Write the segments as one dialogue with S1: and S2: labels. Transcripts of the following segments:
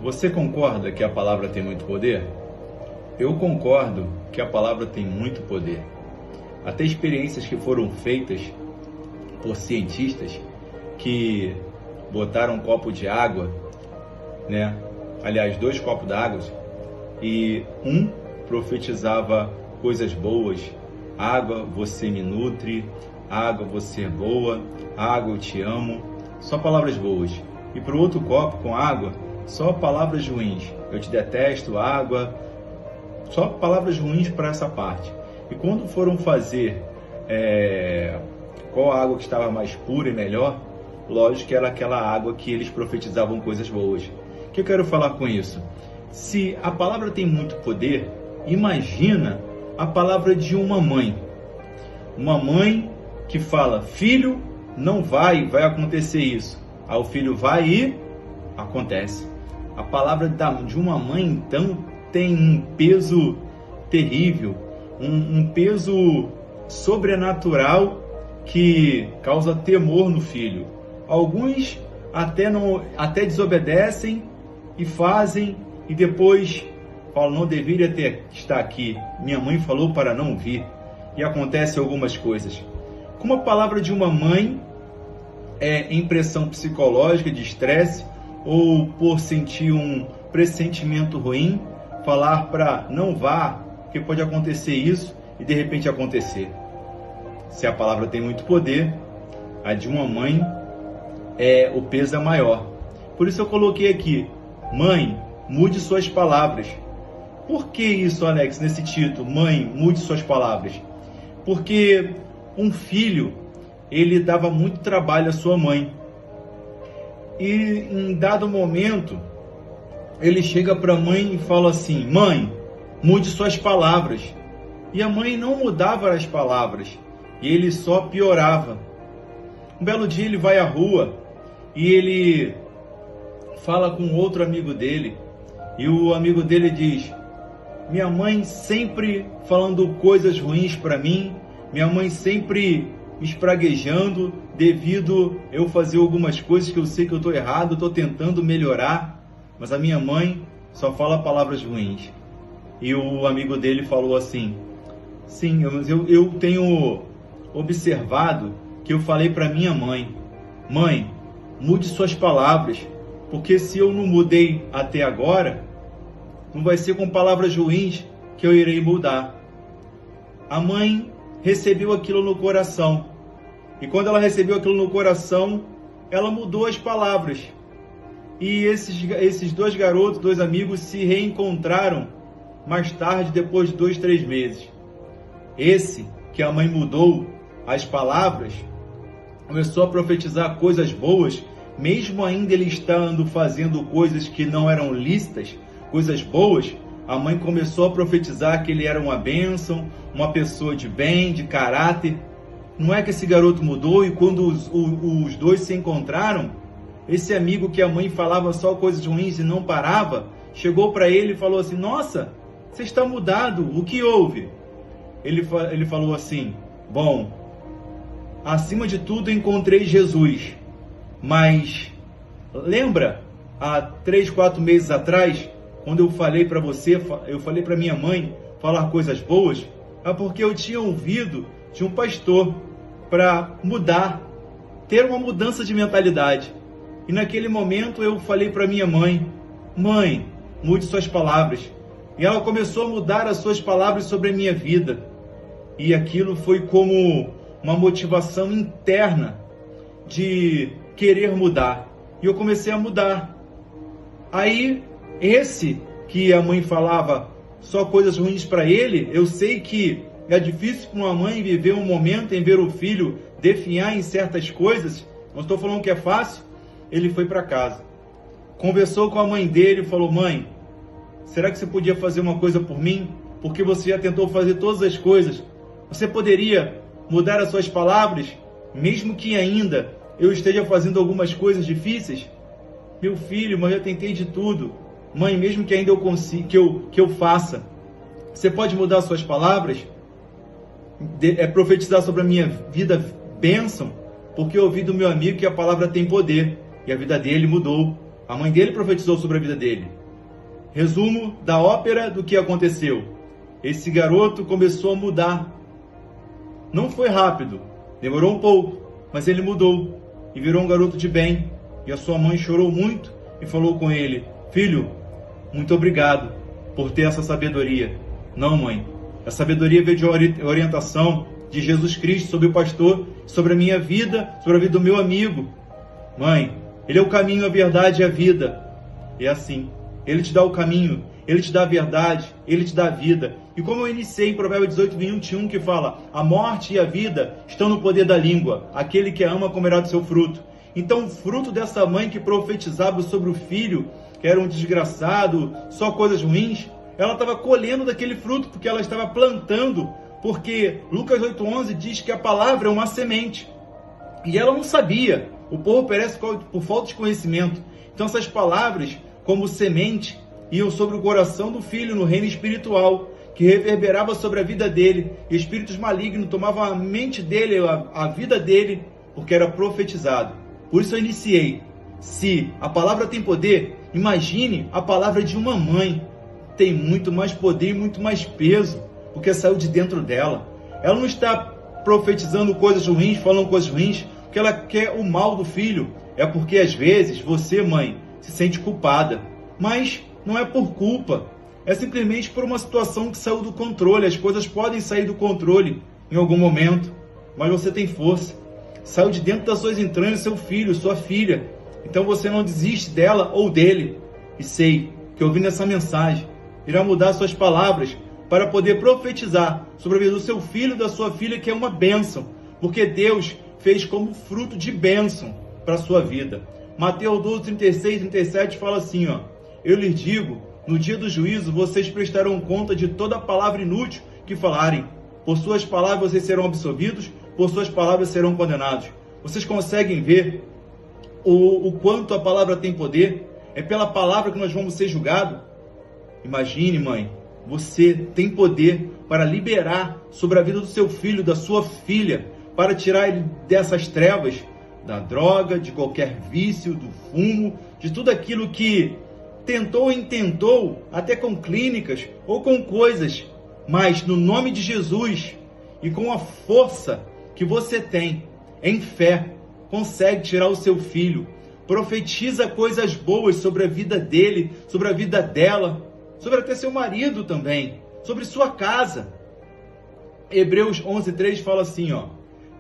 S1: Você concorda que a palavra tem muito poder? Eu concordo que a palavra tem muito poder. Até experiências que foram feitas por cientistas que botaram um copo de água, Aliás, 2 copos d'água, e um profetizava coisas boas. Água, você me nutre. Água, você é boa. Água, eu te amo. Só palavras boas. E para o outro copo com água, só palavras ruins. Eu te detesto, água. Só palavras ruins para essa parte. E quando foram fazer qual a água que estava mais pura e melhor, lógico que era aquela água que eles profetizavam coisas boas. O que eu quero falar com isso? Se a palavra tem muito poder, imagina a palavra de uma mãe. Uma mãe que fala, filho, não vai acontecer isso. Aí o filho vai e acontece. A palavra de uma mãe, então, tem um peso terrível, um peso sobrenatural que causa temor no filho. Alguns até desobedecem e fazem e depois falam, não deveria estar aqui, minha mãe falou para não vir, e acontece algumas coisas. Como a palavra de uma mãe é impressão psicológica de estresse ou por sentir um pressentimento ruim, falar para não vá, porque pode acontecer isso e de repente acontecer. Se a palavra tem muito poder, a de uma mãe o peso é maior. Por isso eu coloquei aqui, mãe, mude suas palavras. Por que isso, Alex, nesse título? Mãe, mude suas palavras. Porque um filho, ele dava muito trabalho à sua mãe. E em dado momento, ele chega para a mãe e fala assim, mãe, mude suas palavras. E a mãe não mudava as palavras, e ele só piorava. Um belo dia ele vai à rua e ele fala com outro amigo dele, e o amigo dele diz, minha mãe sempre falando coisas ruins para mim, minha mãe sempre me espraguejando devido eu fazer algumas coisas que eu sei que eu estou errado, estou tentando melhorar, mas a minha mãe só fala palavras ruins. E o amigo dele falou assim, sim, eu tenho observado que eu falei para minha mãe, mãe, mude suas palavras, porque se eu não mudei até agora, não vai ser com palavras ruins que eu irei mudar. A mãe recebeu aquilo no coração. E quando ela recebeu aquilo no coração, ela mudou as palavras. E esses 2 garotos, 2 amigos, se reencontraram mais tarde, depois de 2, 3 meses. Esse que a mãe mudou as palavras, começou a profetizar coisas boas, mesmo ainda ele estando fazendo coisas que não eram lícitas, coisas boas, a mãe começou a profetizar que ele era uma bênção, uma pessoa de bem, de caráter. Não é que esse garoto mudou e quando os 2 se encontraram, esse amigo que a mãe falava só coisas ruins e não parava, chegou para ele e falou assim, nossa, você está mudado, o que houve? Ele falou assim, bom, acima de tudo encontrei Jesus, mas lembra, há 3, 4 meses atrás, quando eu falei para você, eu falei para minha mãe falar coisas boas, é porque eu tinha ouvido de um pastor para mudar, ter uma mudança de mentalidade. E naquele momento eu falei para minha mãe, mãe, mude suas palavras. E ela começou a mudar as suas palavras sobre a minha vida. E aquilo foi como uma motivação interna de querer mudar. E eu comecei a mudar. Aí, esse que a mãe falava só coisas ruins para ele, eu sei que é difícil para uma mãe viver um momento em ver o filho definhar em certas coisas. Não estou falando que é fácil. Ele foi para casa. Conversou com a mãe dele e falou, mãe, será que você podia fazer uma coisa por mim? Porque você já tentou fazer todas as coisas. Você poderia mudar as suas palavras, mesmo que ainda eu esteja fazendo algumas coisas difíceis? Meu filho, mas eu tentei de tudo. Mãe, mesmo que ainda eu consiga, que eu faça, você pode mudar as suas palavras? Profetizar sobre a minha vida bênção? Porque eu ouvi do meu amigo que a palavra tem poder. E a vida dele mudou. A mãe dele profetizou sobre a vida dele. Resumo da ópera do que aconteceu. Esse garoto começou a mudar. Não foi rápido, demorou um pouco, mas ele mudou e virou um garoto de bem. E a sua mãe chorou muito e falou com ele: filho, muito obrigado por ter essa sabedoria. Não, mãe, a sabedoria veio de orientação de Jesus Cristo sobre o pastor, sobre a minha vida, sobre a vida do meu amigo. Mãe, ele é o caminho, a verdade e a vida. É assim, ele te dá o caminho, ele te dá a verdade, ele te dá a vida. E como eu iniciei em Provérbios 18, 21, que fala: a morte e a vida estão no poder da língua, aquele que a ama comerá do seu fruto. Então, o fruto dessa mãe que profetizava sobre o filho, que era um desgraçado, só coisas ruins, ela estava colhendo daquele fruto, porque ela estava plantando, porque Lucas 8,11 diz que a palavra é uma semente. E ela não sabia, o povo perece por falta de conhecimento. Então essas palavras, como semente, iam sobre o coração do filho no reino espiritual, que reverberava sobre a vida dele, e espíritos malignos tomavam a mente dele, a vida dele, porque era profetizado. Por isso eu iniciei. Se a palavra tem poder, imagine a palavra de uma mãe. Tem muito mais poder e muito mais peso, porque saiu de dentro dela. Ela não está profetizando coisas ruins, falando coisas ruins, porque ela quer o mal do filho. É porque às vezes você, mãe, se sente culpada. Mas não é por culpa. É simplesmente por uma situação que saiu do controle. As coisas podem sair do controle em algum momento, mas você tem força. Saiu de dentro das suas entranhas seu filho, sua filha. Então você não desiste dela ou dele. E sei que ouvindo essa mensagem, irá mudar suas palavras para poder profetizar sobre a vida do seu filho e da sua filha, que é uma bênção. Porque Deus fez como fruto de bênção para a sua vida. Mateus 12, 36, 37 fala assim, ó: eu lhes digo, no dia do juízo, vocês prestarão conta de toda palavra inútil que falarem. Por suas palavras vocês serão absolvidos, por suas palavras serão condenados. Vocês conseguem ver o quanto a palavra tem poder? É pela palavra que nós vamos ser julgados. Imagine, mãe, você tem poder para liberar sobre a vida do seu filho, da sua filha, para tirar ele dessas trevas, da droga, de qualquer vício, do fumo, de tudo aquilo que tentou e intentou, até com clínicas ou com coisas, mas no nome de Jesus e com a força que você tem em fé, consegue tirar o seu filho. Profetiza coisas boas sobre a vida dele, sobre a vida dela, sobre até seu marido também, sobre sua casa. Hebreus 11:3 fala assim, ó: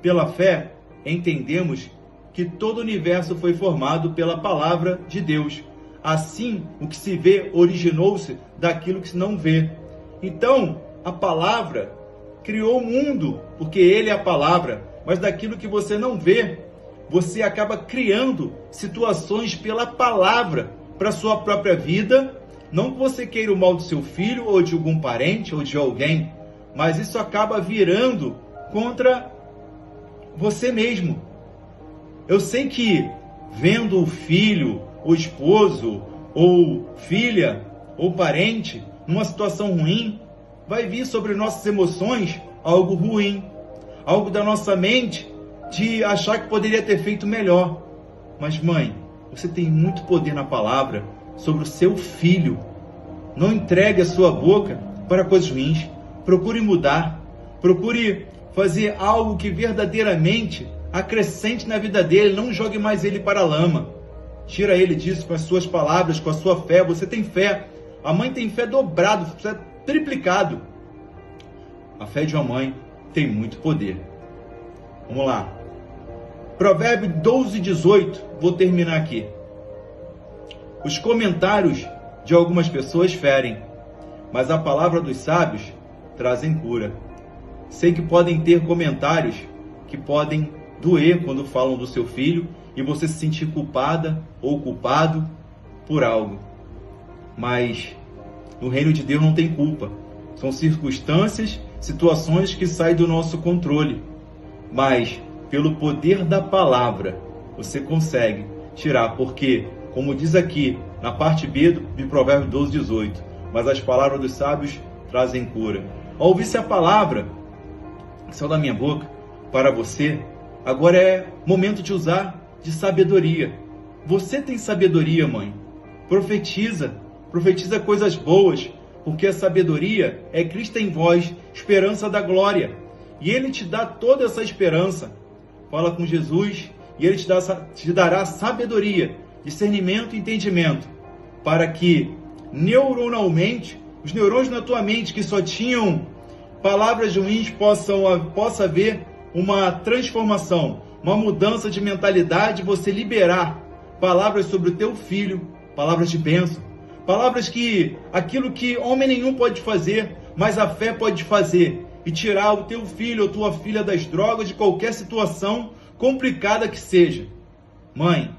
S1: pela fé entendemos que todo o universo foi formado pela palavra de Deus. Assim, o que se vê originou-se daquilo que se não vê. Então, a palavra criou o mundo, porque ele é a palavra, mas daquilo que você não vê, você acaba criando situações pela palavra para a sua própria vida. Não que você queira o mal do seu filho, ou de algum parente, ou de alguém, mas isso acaba virando contra você mesmo. Eu sei que vendo o filho, o esposo, ou filha, ou parente, numa situação ruim, vai vir sobre nossas emoções algo ruim, algo da nossa mente de achar que poderia ter feito melhor. Mas mãe, você tem muito poder na palavra sobre o seu filho. Não entregue a sua boca para coisas ruins. Procure mudar. Procure fazer algo que verdadeiramente acrescente na vida dele. Não jogue mais ele para a lama. Tira ele disso com as suas palavras, com a sua fé. Você tem fé. A mãe tem fé dobrado, triplicado. A fé de uma mãe tem muito poder. Vamos lá. Provérbios 12, 18. Vou terminar aqui. Os comentários de algumas pessoas ferem, mas a palavra dos sábios trazem cura. Sei que podem ter comentários que podem doer quando falam do seu filho e você se sentir culpada ou culpado por algo. Mas no reino de Deus não tem culpa. São circunstâncias, situações que saem do nosso controle. Mas pelo poder da palavra você consegue tirar, porque, como diz aqui na parte B de Provérbios 12, 18, mas as palavras dos sábios trazem cura. Ao ouvir essa palavra que saiu da minha boca para você, agora é momento de usar de sabedoria. Você tem sabedoria, mãe. Profetiza coisas boas, porque a sabedoria é Cristo em vós, esperança da glória. E Ele te dá toda essa esperança. Fala com Jesus e Ele te dará sabedoria, discernimento e entendimento, para que neuronalmente, os neurônios na tua mente que só tinham palavras ruins possa haver uma transformação, uma mudança de mentalidade, você liberar palavras sobre o teu filho, palavras de bênção, palavras que aquilo que homem nenhum pode fazer, mas a fé pode fazer, e tirar o teu filho ou tua filha das drogas, de qualquer situação complicada que seja. Mãe,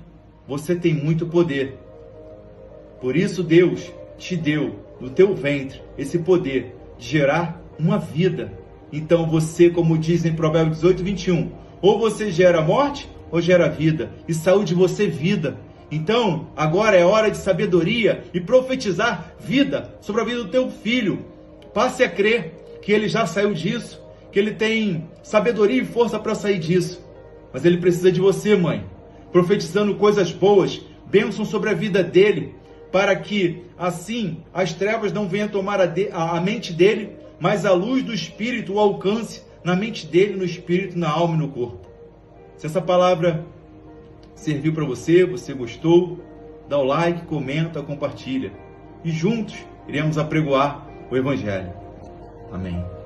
S1: você tem muito poder. Por isso Deus te deu no teu ventre esse poder de gerar uma vida. Então você, como diz em Provérbios 18:21, ou você gera morte ou gera vida, e saiu de você vida. Então agora é hora de sabedoria e profetizar vida sobre a vida do teu filho. Passe a crer que ele já saiu disso, que ele tem sabedoria e força para sair disso. Mas ele precisa de você, mãe, profetizando coisas boas, bênção sobre a vida dele, para que assim as trevas não venham tomar a mente dele, mas a luz do Espírito o alcance na mente dele, no Espírito, na alma e no corpo. Se essa palavra serviu para você, você gostou, dá o like, comenta, compartilha. E juntos iremos apregoar o Evangelho. Amém.